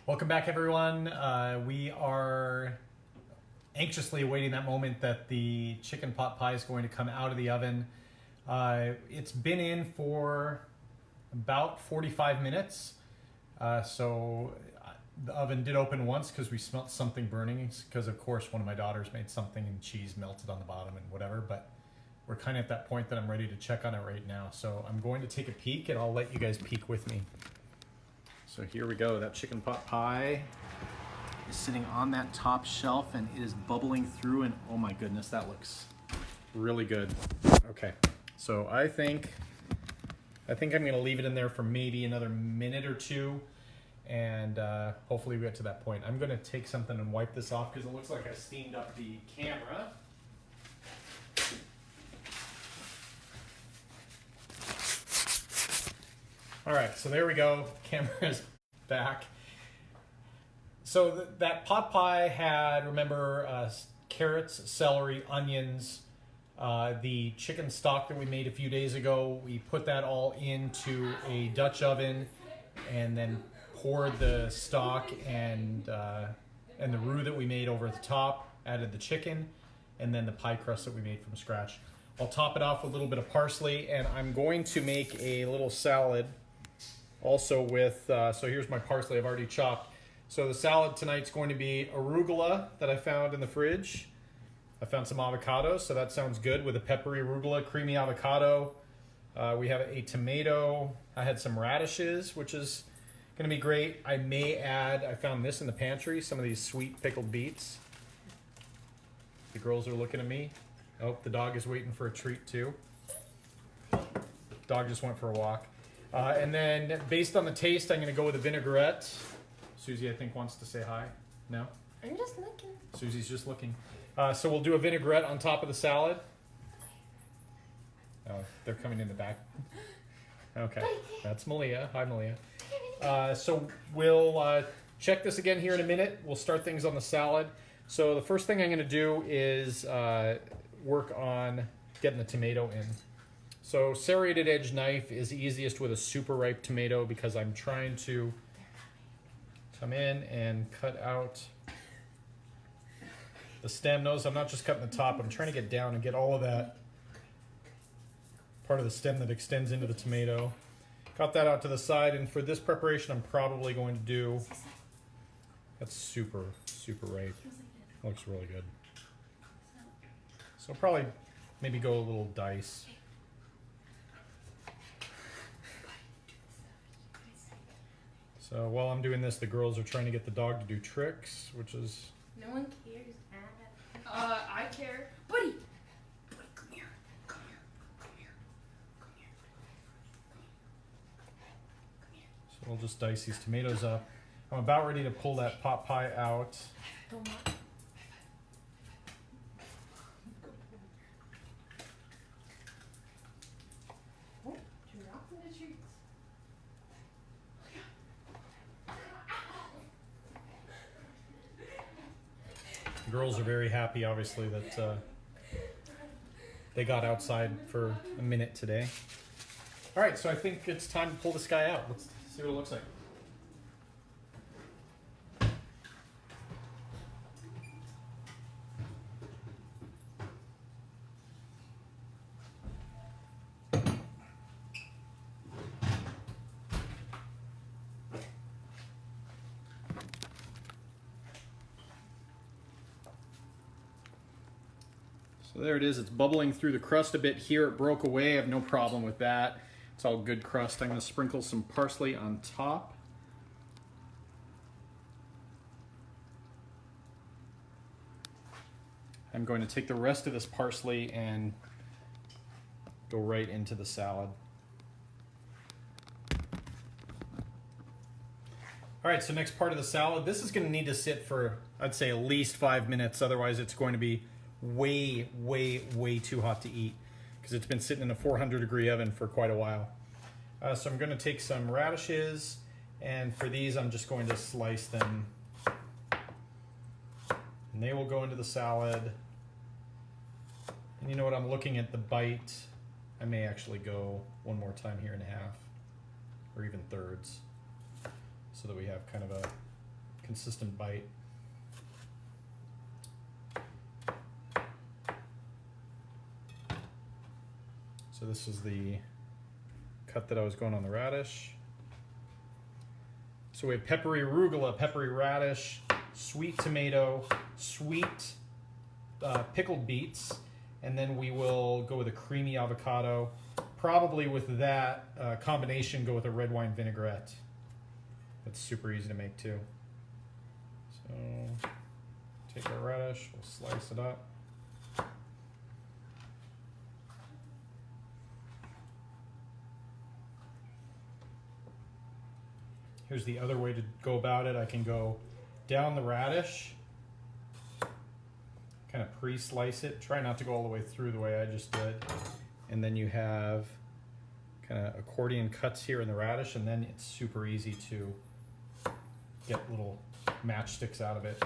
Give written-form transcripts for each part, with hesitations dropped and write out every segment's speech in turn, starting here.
Welcome back, everyone. We are anxiously awaiting that moment that the chicken pot pie is going to come out of the oven. It's been in for about 45 minutes. The oven did open once because we smelled something burning, because of course one of my daughters made something and cheese melted on the bottom and whatever, but we're kind of at that point that I'm ready to check on it right now. So I'm going to take a peek and I'll let you guys peek with me. So here we go. That chicken pot pie is sitting on that top shelf and it is bubbling through, and oh my goodness, that looks really good. Okay, so I think I'm gonna leave it in there for maybe another minute or two, and hopefully we get to that point. I'm gonna take something and wipe this off because it looks like I steamed up the camera. All right, so there we go. Camera's back. So that pot pie had, remember, carrots, celery, onions, the chicken stock that we made a few days ago. We put that all into a Dutch oven and then poured the stock and the roux that we made over the top, added the chicken, and then the pie crust that we made from scratch. I'll top it off with a little bit of parsley, and I'm going to make a little salad also with, so here's my parsley I've already chopped. So the salad tonight's going to be arugula that I found in the fridge. I found some avocado, so that sounds good with a peppery arugula, creamy avocado. We have a tomato. I had some radishes, which is going to be great. I may add, I found this in the pantry, some of these sweet pickled beets. The girls are looking at me. Oh, the dog is waiting for a treat too. Dog just went for a walk. And then based on the taste, I'm going to go with a vinaigrette. Susie, I think, wants to say hi. No? I'm just looking. Susie's just looking. So we'll do a vinaigrette on top of the salad. Oh, they're coming in the back. Okay, that's Malia. Hi, Malia. So we'll check this again here in a minute. We'll start things on the salad. So the first thing I'm going to do is work on getting the tomato in. So serrated edge knife is easiest with a super ripe tomato because I'm trying to come in and cut out the stem. Notice I'm not just cutting the top, I'm trying to get down and get all of that part of the stem that extends into the tomato. Got that out to the side, and for this preparation I'm probably going to do, that's super, super ripe. Looks really good. So probably maybe go a little dice. So while I'm doing this, the girls are trying to get the dog to do tricks, which is... No one cares. I care. Buddy! Buddy, come here. Come here. Come here. Come here. Come here. So we'll just dice these tomatoes up. I'm about ready to pull that pot pie out. Don't mind. Oh, you're dropping the treats. The girls are very happy, obviously, that they got outside for a minute today. All right, so I think it's time to pull this guy out. Let's see what it looks like. So there it is. It's bubbling through the crust a bit here. It broke away. I have no problem with that. It's all good crust. I'm going to sprinkle some parsley on top. I'm going to take the rest of this parsley and go right into the salad. All right, so next part of the salad. This is going to need to sit for, I'd say, at least 5 minutes. Otherwise, it's going to be way, way, way too hot to eat because it's been sitting in a 400-degree oven for quite a while. So I'm going to take some radishes, and for these I'm just going to slice them, and they will go into the salad. And you know what, I'm looking at the bite. I may actually go one more time here in half, or even thirds, so that we have kind of a consistent bite. So this is the cut that I was going on the radish. So we have peppery arugula, peppery radish, sweet tomato, sweet pickled beets, and then we will go with a creamy avocado. Probably with that combination, go with a red wine vinaigrette. That's super easy to make too. So take our radish, we'll slice it up. Here's the other way to go about it. I can go down the radish, kind of pre-slice it. Try not to go all the way through the way I just did. And then you have kind of accordion cuts here in the radish, and then it's super easy to get little matchsticks out of it.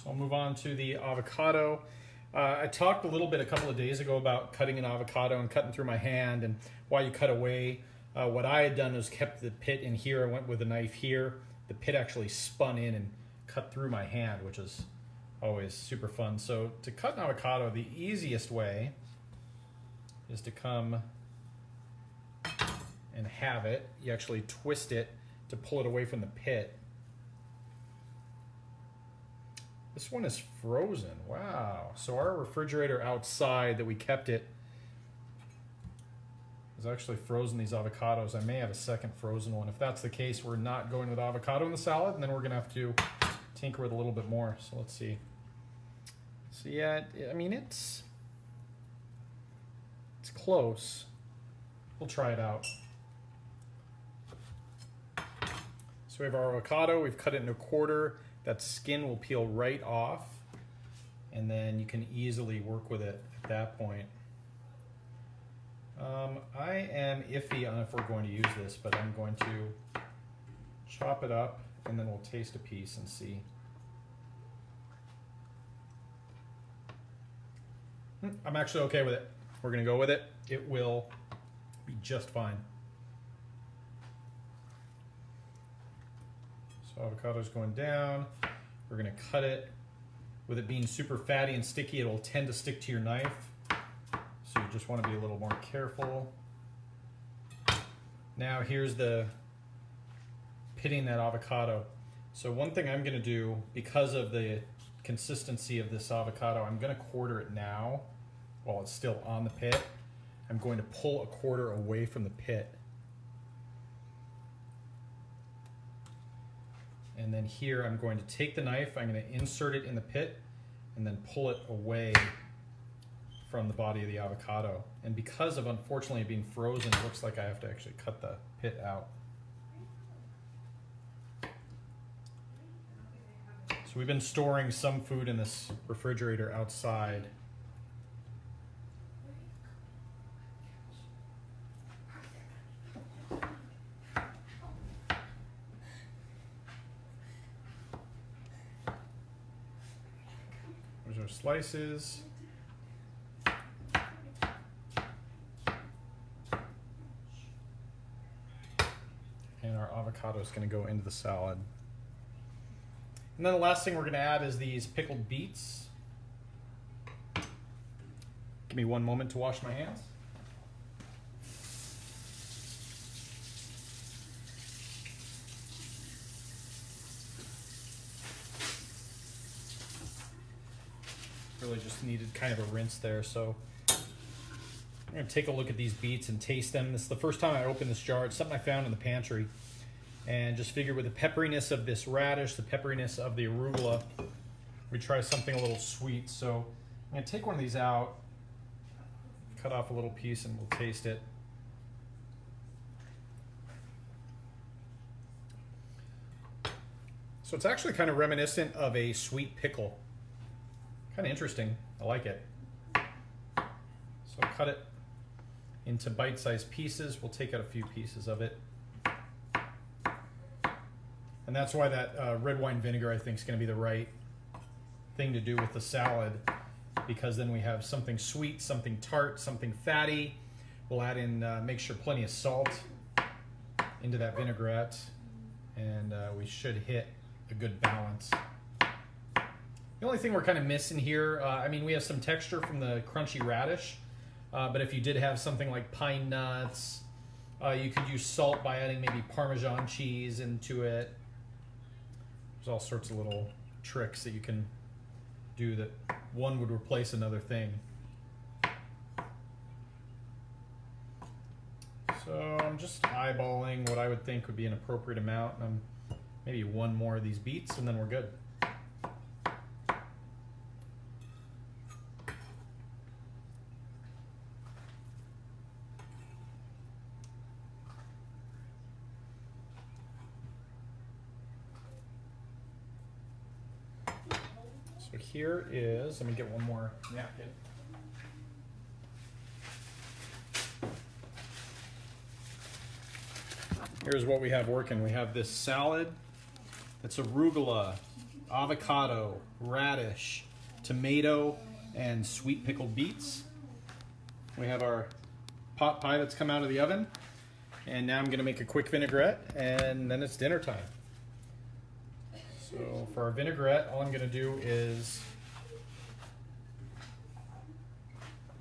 So I'll move on to the avocado. I talked a little bit a couple of days ago about cutting an avocado and cutting through my hand and why you cut away. What I had done was kept the pit in here. I went with a knife here. The pit actually spun in and cut through my hand, which is always super fun. So to cut an avocado, the easiest way is to come and have it. You actually twist it to pull it away from the pit. This one is frozen. Wow. So our refrigerator outside that we kept it is actually frozen these avocados. I may have a second frozen one. If that's the case, we're not going with avocado in the salad, and then we're going to have to tinker with a little bit more. So let's see. So yeah, I mean, it's close. We'll try it out. So we have our avocado. We've cut it into a quarter. That skin will peel right off, and then you can easily work with it at that point. I am iffy on if we're going to use this, but I'm going to chop it up, and then we'll taste a piece and see. I'm actually okay with it. We're going to go with it. It will be just fine. So avocado's going down. We're going to cut it. With it being super fatty and sticky, it will tend to stick to your knife. So you just want to be a little more careful. Now here's the pitting that avocado. So one thing I'm going to do, because of the consistency of this avocado, I'm going to quarter it now while it's still on the pit. I'm going to pull a quarter away from the pit. And then here I'm going to take the knife, I'm going to insert it in the pit and then pull it away from the body of the avocado. And because of, unfortunately, being frozen, it looks like I have to actually cut the pit out. So we've been storing some food in this refrigerator outside. There's our slices. And our avocado is going to go into the salad. And then the last thing we're going to add is these pickled beets. Give me one moment to wash my hands. Really just needed kind of a rinse there, so I'm going to take a look at these beets and taste them. This is the first time I opened this jar. It's something I found in the pantry, and just figured with the pepperiness of this radish, the pepperiness of the arugula, we try something a little sweet. So I'm going to take one of these out, cut off a little piece, and we'll taste it. So it's actually kind of reminiscent of a sweet pickle. Kind of interesting. I like it. So cut it into bite-sized pieces. We'll take out a few pieces of it. And that's why that red wine vinegar, I think, is going to be the right thing to do with the salad, because then we have something sweet, something tart, something fatty. We'll add in, make sure plenty of salt into that vinaigrette, and we should hit a good balance. The only thing we're kind of missing here, I mean, we have some texture from the crunchy radish, but if you did have something like pine nuts, you could use salt by adding maybe Parmesan cheese into it. There's all sorts of little tricks that you can do that one would replace another thing. So I'm just eyeballing what I would think would be an appropriate amount. Maybe one more of these beets and then we're good. So here is, let me get one more napkin. Here's what we have working. We have this salad. It's arugula, avocado, radish, tomato, and sweet pickled beets. We have our pot pie that's come out of the oven. And now I'm gonna make a quick vinaigrette, and then it's dinner time. So for our vinaigrette, all I'm gonna do is,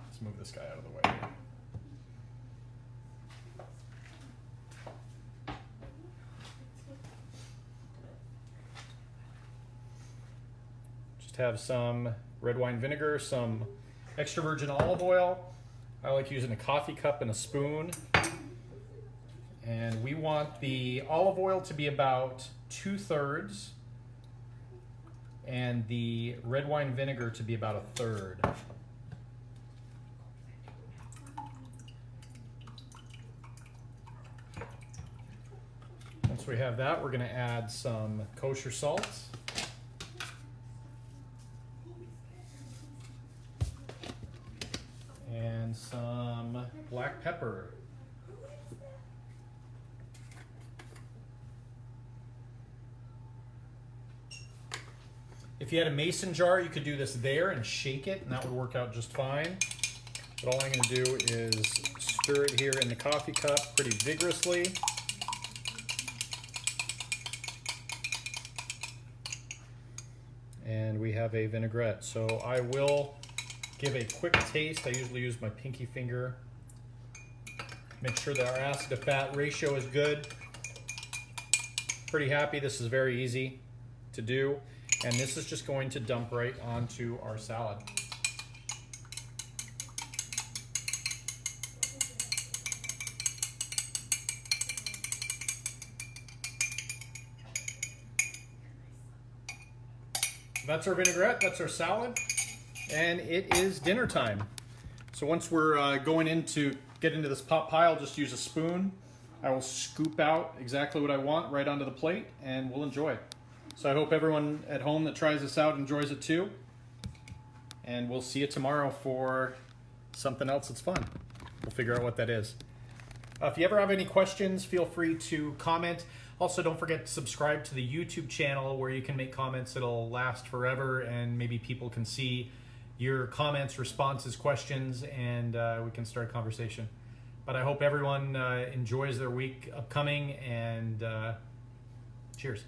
let's move this guy out of the way. Just have some red wine vinegar, some extra virgin olive oil. I like using a coffee cup and a spoon. And we want the olive oil to be about 2/3 and the red wine vinegar to be about 1/3. Once we have that, we're going to add some kosher salt. And some black pepper. If you had a mason jar, you could do this there and shake it, and that would work out just fine. But all I'm going to do is stir it here in the coffee cup pretty vigorously. And we have a vinaigrette. So I will give a quick taste. I usually use my pinky finger. Make sure that our acid to fat ratio is good. Pretty happy. This is very easy to do. And this is just going to dump right onto our salad. That's our vinaigrette, that's our salad, and it is dinner time. So once we're going in to get into this pot pie, I'll just use a spoon. I will scoop out exactly what I want right onto the plate, and we'll enjoy it. So I hope everyone at home that tries this out enjoys it too. And we'll see you tomorrow for something else that's fun. We'll figure out what that is. If you ever have any questions, feel free to comment. Also, don't forget to subscribe to the YouTube channel where you can make comments that'll last forever, and maybe people can see your comments, responses, questions, and we can start a conversation. But I hope everyone enjoys their week upcoming, and cheers.